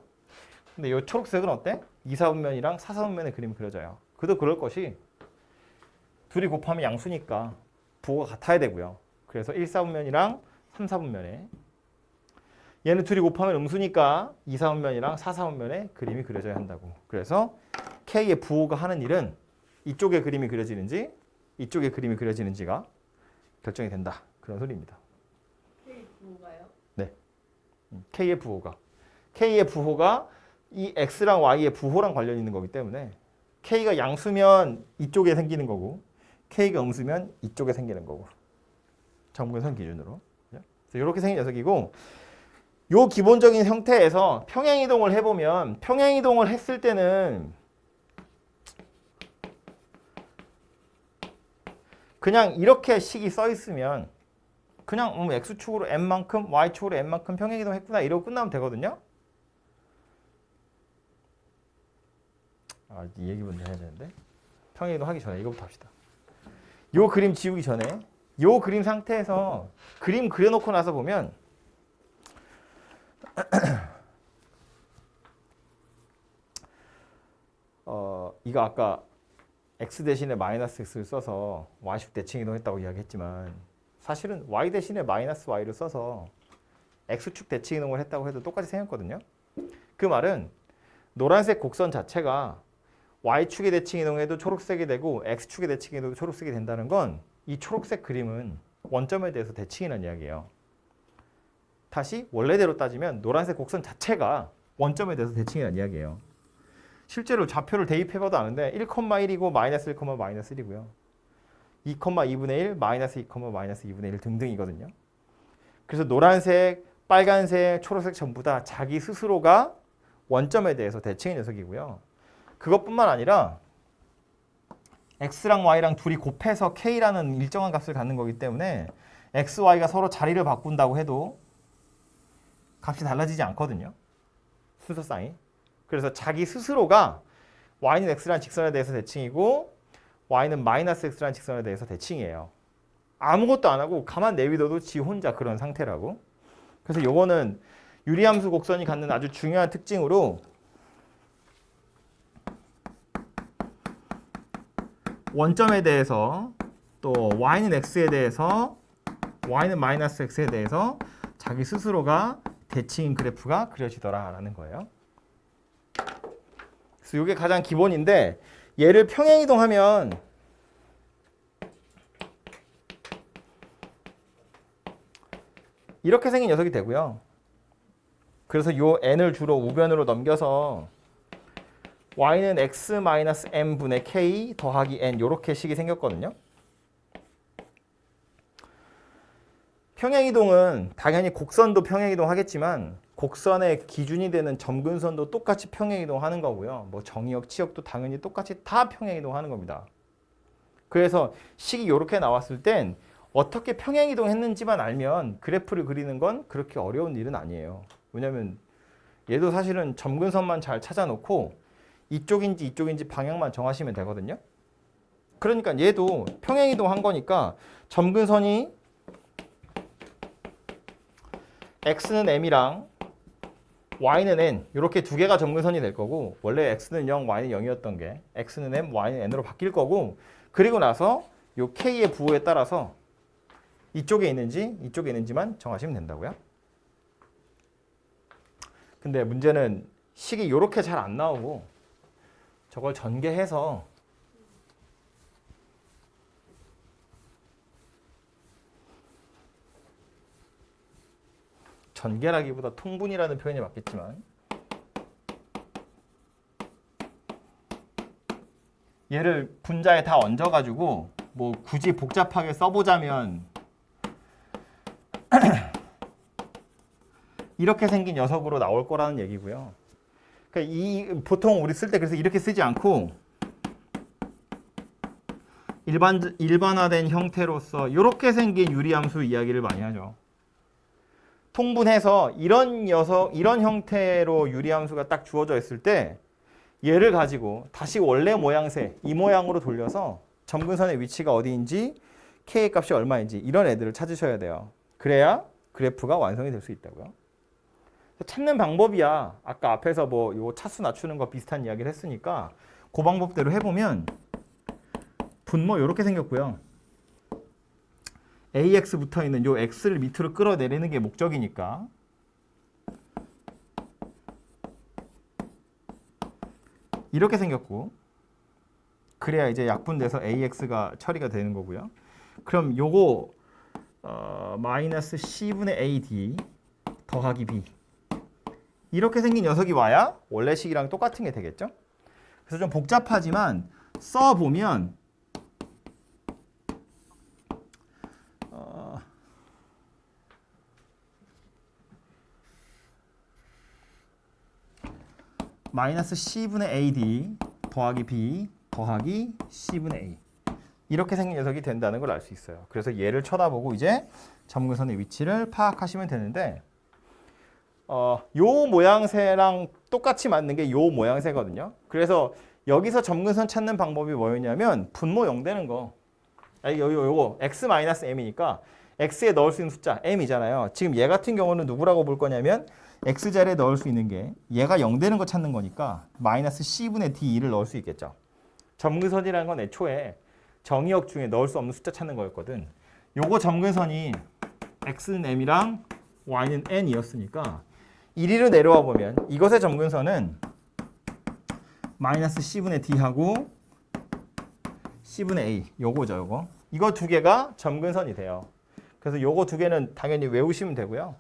S1: 근데 이 초록색은 어때? 2, 4분면이랑 4, 4분면의 그림이 그려져요. 그도 그럴 것이 둘이 곱하면 양수니까 부호가 같아야 되고요. 그래서 1, 4분면이랑 3, 4분면에, 얘는 둘이 곱하면 음수니까 2, 4분면이랑 4, 4분면의 그림이 그려져야 한다고. 그래서 K의 부호가 하는 일은 이쪽에 그림이 그려지는지 이쪽에 그림이 그려지는지가 결정이 된다. 그런 소리입니다.
S2: K 부호가요?
S1: 네. K의 부호가 이 X랑 Y의 부호랑 관련이 있는 거기 때문에 K가 양수면 이쪽에 생기는 거고 K가 음수면 이쪽에 생기는 거고. 점근선 기준으로. 그래서 이렇게 생긴 녀석이고, 요 기본적인 형태에서 평행이동을 해보면, 평행이동을 했을 때는 그냥 이렇게 식이 써 있으면 그냥 x축으로 n만큼 y축으로 n만큼 평행이동 했구나 이러고 끝나면 되거든요. 이 얘기 먼저 해야 되는데, 평행이동 하기 전에 이거부터 합시다. 요 그림 지우기 전에 요 그림 상태에서 그림 그려놓고 나서 보면 이거 아까 x 대신에 마이너스 x를 써서 y축 대칭 이동했다고 이야기했지만, 사실은 y 대신에 마이너스 y를 써서 x축 대칭 이동을 했다고 해도 똑같이 생겼거든요. 그 말은 노란색 곡선 자체가 y축의 대칭 이동해도 초록색이 되고 x축의 대칭 이동해도 초록색이 된다는 건, 이 초록색 그림은 원점에 대해서 대칭이라는 이야기예요. 다시 원래대로 따지면 노란색 곡선 자체가 원점에 대해서 대칭이라는 이야기예요. 실제로 좌표를 대입해봐도 아는데 1,1이고 마이너스 1, 마이너스 1이고요. 2,2분의 1, 마이너스 2, 마이너스 2분의 1 등등이거든요. 그래서 노란색, 빨간색, 초록색 전부 다 자기 스스로가 원점에 대해서 대칭의 녀석이고요. 그것뿐만 아니라 x랑 y랑 둘이 곱해서 k라는 일정한 값을 갖는 거기 때문에 x, y가 서로 자리를 바꾼다고 해도 값이 달라지지 않거든요. 순서상이. 그래서 자기 스스로가 y는 x라는 직선에 대해서 대칭이고 y는 마이너스 x라는 직선에 대해서 대칭이에요. 아무것도 안 하고 가만 내비둬도 지 혼자 그런 상태라고. 그래서 요거는 유리함수 곡선이 갖는 아주 중요한 특징으로, 원점에 대해서 또 y는 x에 대해서 y는 마이너스 x에 대해서 자기 스스로가 대칭인 그래프가 그려지더라라는 거예요. 그래서 이게 가장 기본인데, 얘를 평행이동하면 이렇게 생긴 녀석이 되고요. 그래서 요 n을 주로 우변으로 넘겨서 y는 x-m분의 k 더하기 n 이렇게 식이 생겼거든요. 평행이동은 당연히 곡선도 평행이동 하겠지만 곡선의 기준이 되는 점근선도 똑같이 평행이동 하는 거고요. 뭐 정의역, 치역도 당연히 똑같이 다 평행이동 하는 겁니다. 그래서 식이 이렇게 나왔을 땐 어떻게 평행이동 했는지만 알면 그래프를 그리는 건 그렇게 어려운 일은 아니에요. 왜냐면 얘도 사실은 점근선만 잘 찾아놓고 이쪽인지 이쪽인지 방향만 정하시면 되거든요. 그러니까 얘도 평행이동 한 거니까 점근선이 x는 m이랑 y는 n 이렇게 두 개가 점근선이 될 거고 원래 x는 0, y는 0이었던 게 x는 m, y는 n으로 바뀔 거고 그리고 나서 요 k의 부호에 따라서 이쪽에 있는지 이쪽에 있는지만 정하시면 된다고요. 근데 문제는 식이 이렇게 잘 안 나오고 저걸 전개해서 전개라기보다 통분이라는 표현이 맞겠지만 얘를 분자에 다 얹어가지고 뭐 굳이 복잡하게 써보자면 이렇게 생긴 녀석으로 나올 거라는 얘기고요. 그러니까 보통 우리 쓸 때 그래서 이렇게 쓰지 않고 일반화된 형태로서 이렇게 생긴 유리함수 이야기를 많이 하죠. 통분해서 이런 형태로 유리함수가 딱 주어져 있을 때 얘를 가지고 다시 원래 모양새 이 모양으로 돌려서 점근선의 위치가 어디인지 K의 값이 얼마인지 이런 애들을 찾으셔야 돼요. 그래야 그래프가 완성이 될 수 있다고요. 찾는 방법이야. 아까 앞에서 뭐 요 차수 낮추는 거 비슷한 이야기를 했으니까 그 방법대로 해보면 분모 이렇게 생겼고요. AX 붙어 있는 요 X를 밑으로 끌어내리는 게 목적이니까 이렇게 생겼고 그래야 이제 약분돼서 AX가 처리가 되는 거고요. 그럼 요거 마이너스 C분의 AD 더하기 B 이렇게 생긴 녀석이 와야 원래 식이랑 똑같은 게 되겠죠. 그래서 좀 복잡하지만 써보면 마이너스 C분의 AD 더하기 B 더하기 C분의 A 이렇게 생긴 녀석이 된다는 걸 알 수 있어요. 그래서 얘를 쳐다보고 이제 점근선의 위치를 파악하시면 되는데 요 모양새랑 똑같이 맞는 게 요 모양새거든요. 그래서 여기서 점근선 찾는 방법이 뭐였냐면 분모 0 되는 거. 요거 x-m이니까 x에 넣을 수 있는 숫자 m이잖아요. 지금 얘 같은 경우는 누구라고 볼 거냐면 x자리에 넣을 수 있는 게 얘가 0 되는 거 찾는 거니까 마이너스 c분의 d2를 넣을 수 있겠죠. 점근선이라는 건 애초에 정의역 중에 넣을 수 없는 숫자 찾는 거였거든. 요거 점근선이 x는 m이랑 y는 n이었으니까 1위로 내려와 보면 이것의 점근선은 마이너스 c분의 d하고 c분의 a 요거죠. 요거 이거 두 개가 점근선이 돼요. 그래서 요거 두 개는 당연히 외우시면 되고요.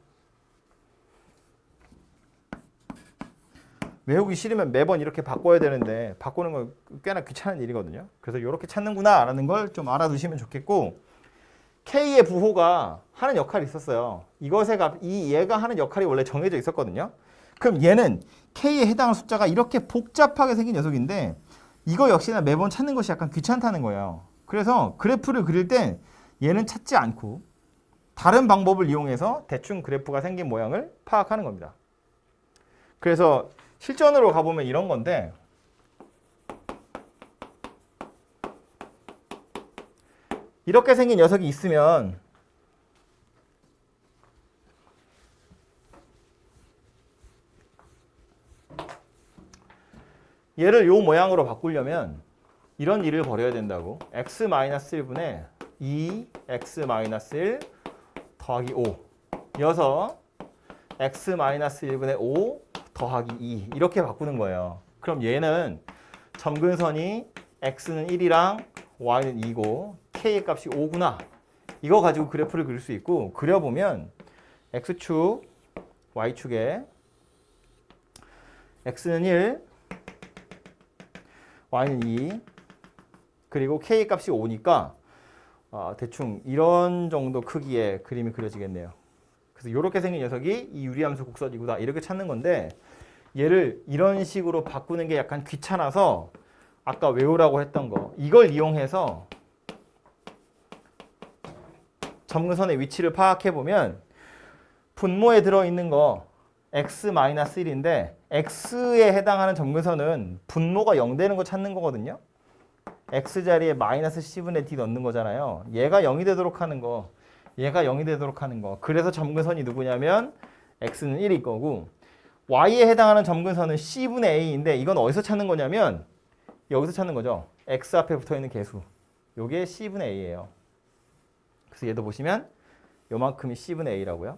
S1: 외우기 싫으면 매번 이렇게 바꿔야 되는데 바꾸는 건 꽤나 귀찮은 일이거든요. 그래서 이렇게 찾는구나 라는 걸 좀 알아두시면 좋겠고 K의 부호가 하는 역할이 있었어요. 이것의 값, 얘가 하는 역할이 원래 정해져 있었거든요. 그럼 얘는 K에 해당하는 숫자가 이렇게 복잡하게 생긴 녀석인데 이거 역시나 매번 찾는 것이 약간 귀찮다는 거예요. 그래서 그래프를 그릴 때 얘는 찾지 않고 다른 방법을 이용해서 대충 그래프가 생긴 모양을 파악하는 겁니다. 그래서 실전으로 가보면 이런 건데 이렇게 생긴 녀석이 있으면 얘를 요 모양으로 바꾸려면 이런 일을 벌여야 된다고. x-1분의 2x-1 더하기 5 이어서 x-1분의 5 더하기 2 이렇게 바꾸는 거예요. 그럼 얘는 점근선이 x는 1이랑 y는 2고 k의 값이 5구나. 이거 가지고 그래프를 그릴 수 있고 그려보면 x축, y축에 x는 1, y는 2 그리고 k의 값이 5니까 대충 이런 정도 크기의 그림이 그려지겠네요. 그래서 이렇게 생긴 녀석이 이 유리함수 곡선이구나 이렇게 찾는 건데 얘를 이런 식으로 바꾸는 게 약간 귀찮아서 아까 외우라고 했던 거 이걸 이용해서 점근선의 위치를 파악해 보면 분모에 들어있는 거 x-1인데 x에 해당하는 점근선은 분모가 0 되는 거 찾는 거거든요. x자리에 마이너스 c분의 d 넣는 거잖아요. 얘가 0이 되도록 하는 거 얘가 0이 되도록 하는 거. 그래서 점근선이 누구냐면 x는 1일 거고 y에 해당하는 점근선은 c분의 a인데 이건 어디서 찾는 거냐면 여기서 찾는 거죠. x 앞에 붙어있는 개수. 요게 c분의 a예요. 그래서 얘도 보시면 요만큼이 c분의 a라고요.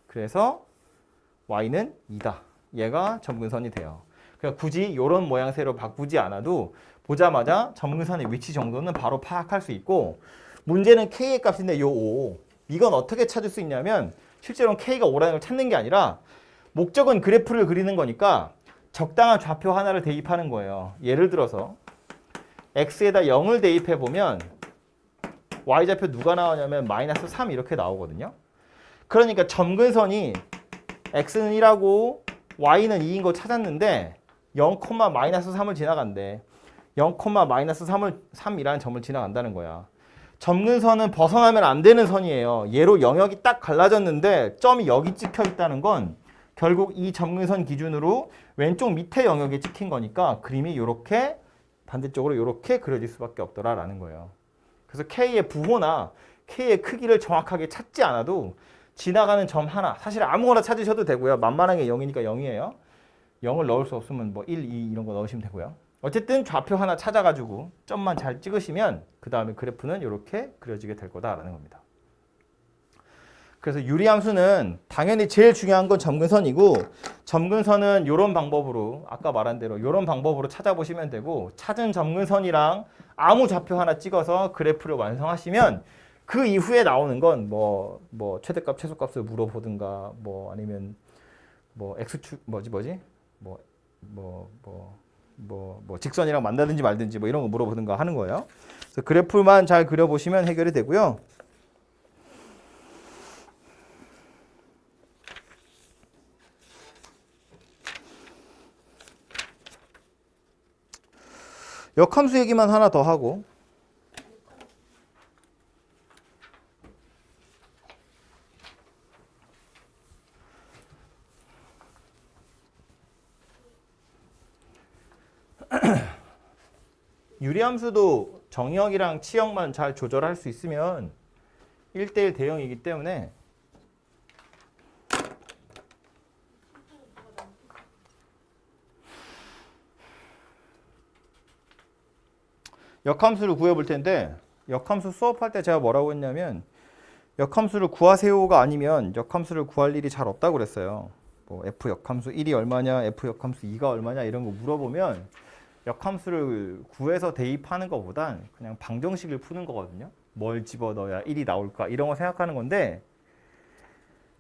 S1: 그래서 y는 2다. 얘가 점근선이 돼요. 그러니까 굳이 이런 모양새로 바꾸지 않아도 보자마자 점근선의 위치 정도는 바로 파악할 수 있고 문제는 k의 값인데 요 5. 이건 어떻게 찾을 수 있냐면 실제로는 k가 5라는 걸 찾는 게 아니라 목적은 그래프를 그리는 거니까 적당한 좌표 하나를 대입하는 거예요. 예를 들어서 x에다 0을 대입해 보면 y좌표 누가 나오냐면 마이너스 3 이렇게 나오거든요. 그러니까 점근선이 x는 1하고 y는 2인 거 찾았는데 0, 마이너스 3을 지나간대. 0, 마이너스 3이라는 점을 지나간다는 거야. 점근선은 벗어나면 안 되는 선이에요. 얘로 영역이 딱 갈라졌는데 점이 여기 찍혀 있다는 건 결국 이 점근선 기준으로 왼쪽 밑에 영역에 찍힌 거니까 그림이 이렇게 반대쪽으로 이렇게 그려질 수밖에 없더라라는 거예요. 그래서 K의 부호나 K의 크기를 정확하게 찾지 않아도 지나가는 점 하나, 사실 아무거나 찾으셔도 되고요. 만만하게 0이니까 0이에요. 0을 넣을 수 없으면 뭐 1, 2 이런 거 넣으시면 되고요. 어쨌든 좌표 하나 찾아가지고 점만 잘 찍으시면 그 다음에 그래프는 이렇게 그려지게 될 거다라는 겁니다. 그래서 유리함수는 당연히 제일 중요한 건 점근선이고 점근선은 이런 방법으로 아까 말한 대로 이런 방법으로 찾아보시면 되고 찾은 점근선이랑 아무 좌표 하나 찍어서 그래프를 완성하시면 그 이후에 나오는 건 뭐 최대값 최소값을 물어보든가 뭐 아니면 뭐 x축 직선이랑 만나든지 말든지 뭐 이런 거 물어보든가 하는 거예요. 그래서 그래프만 잘 그려보시면 해결이 되고요. 역함수 얘기만 하나 더 하고 유리함수도 정역이랑 치역만 잘 조절할 수 있으면 1대1 대응이기 때문에 역함수를 구해볼 텐데 역함수 수업할 때 제가 뭐라고 했냐면 역함수를 구하세요가 아니면 역함수를 구할 일이 잘 없다고 그랬어요. 뭐 f 역함수 1이 얼마냐, f 역함수 2가 얼마냐 이런 거 물어보면 역함수를 구해서 대입하는 것보단 그냥 방정식을 푸는 거거든요. 뭘 집어넣어야 1이 나올까 이런 거 생각하는 건데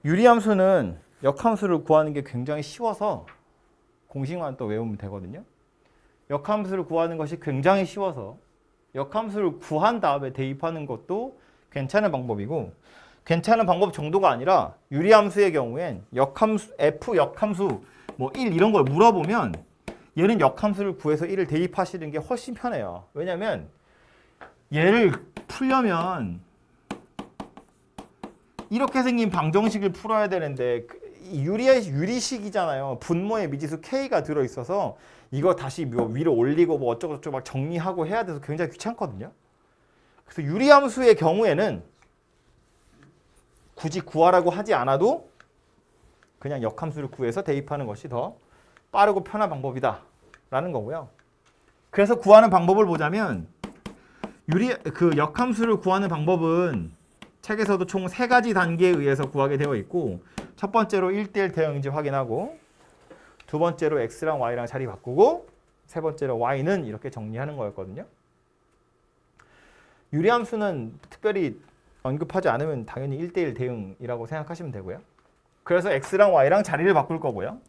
S1: 유리함수는 역함수를 구하는 게 굉장히 쉬워서 공식만 또 외우면 되거든요. 역함수를 구하는 것이 굉장히 쉬워서 역함수를 구한 다음에 대입하는 것도 괜찮은 방법이고 괜찮은 방법 정도가 아니라 유리함수의 경우엔 역함수, f 역함수 뭐 1 이런 걸 물어보면 얘는 역함수를 구해서 1을 대입하시는 게 훨씬 편해요. 왜냐면 얘를 풀려면 이렇게 생긴 방정식을 풀어야 되는데 유리식이잖아요. 분모에 미지수 k가 들어있어서 이거 다시 뭐 위로 올리고 뭐 어쩌고저쩌고 막 정리하고 해야 돼서 굉장히 귀찮거든요. 그래서 유리함수의 경우에는 굳이 구하라고 하지 않아도 그냥 역함수를 구해서 대입하는 것이 더 빠르고 편한 방법이다 라는 거고요. 그래서 구하는 방법을 보자면 역함수를 구하는 방법은 책에서도 총 3가지 단계에 의해서 구하게 되어 있고 첫 번째로 1대1 대응인지 확인하고 두 번째로 x랑 y랑 자리 바꾸고 세 번째로 y는 이렇게 정리하는 거였거든요. 유리함수는 특별히 언급하지 않으면 당연히 1대1 대응이라고 생각하시면 되고요. 그래서 x랑 y랑 자리를 바꿀 거고요.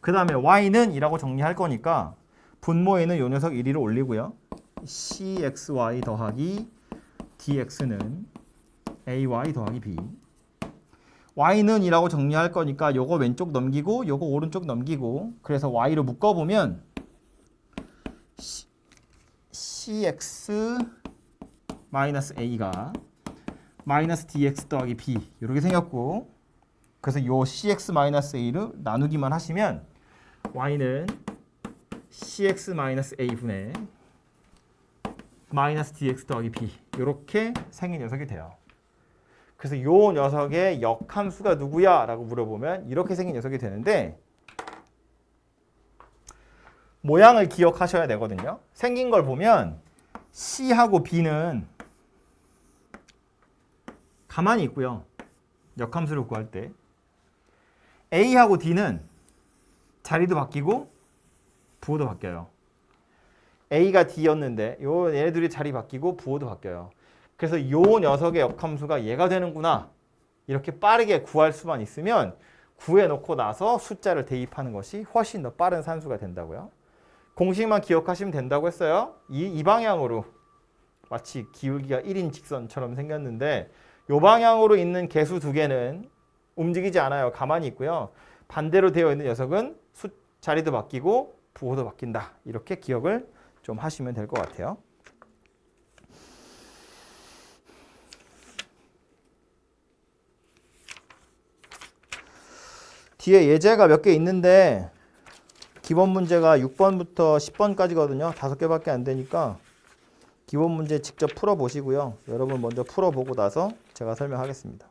S1: 그 다음에 y는 이라고 정리할 거니까 분모에는 요 녀석 1을 올리고요. cxy 더하기 dx는 ay 더하기 b. y는 이라고 정리할 거니까 요거 왼쪽 넘기고 요거 오른쪽 넘기고 그래서 y로 묶어보면 cx 마이너스 a가 마이너스 dx 더하기 b 이렇게 생겼고 그래서 요 cx 마이너스 a를 나누기만 하시면 y는 cx 마이너스 a분의 마이너스 dx 더하기 b 이렇게 생긴 녀석이 돼요. 그래서 요 녀석의 역함수가 누구야? 라고 물어보면 이렇게 생긴 녀석이 되는데 모양을 기억하셔야 되거든요. 생긴 걸 보면 C하고 B는 가만히 있고요. 역함수를 구할 때 A하고 D는 자리도 바뀌고 부호도 바뀌어요. A가 D였는데 얘네들이 자리 바뀌고 부호도 바뀌어요. 그래서 요 녀석의 역함수가 얘가 되는구나. 이렇게 빠르게 구할 수만 있으면 구해놓고 나서 숫자를 대입하는 것이 훨씬 더 빠른 산수가 된다고요. 공식만 기억하시면 된다고 했어요. 이 방향으로 마치 기울기가 1인 직선처럼 생겼는데 이 방향으로 있는 개수 두 개는 움직이지 않아요. 가만히 있고요. 반대로 되어 있는 녀석은 자리도 바뀌고 부호도 바뀐다. 이렇게 기억을 좀 하시면 될 것 같아요. 뒤에 예제가 몇 개 있는데 기본 문제가 6번부터 10번까지거든요. 5개밖에 안 되니까 기본 문제 직접 풀어보시고요. 여러분 먼저 풀어보고 나서 제가 설명하겠습니다.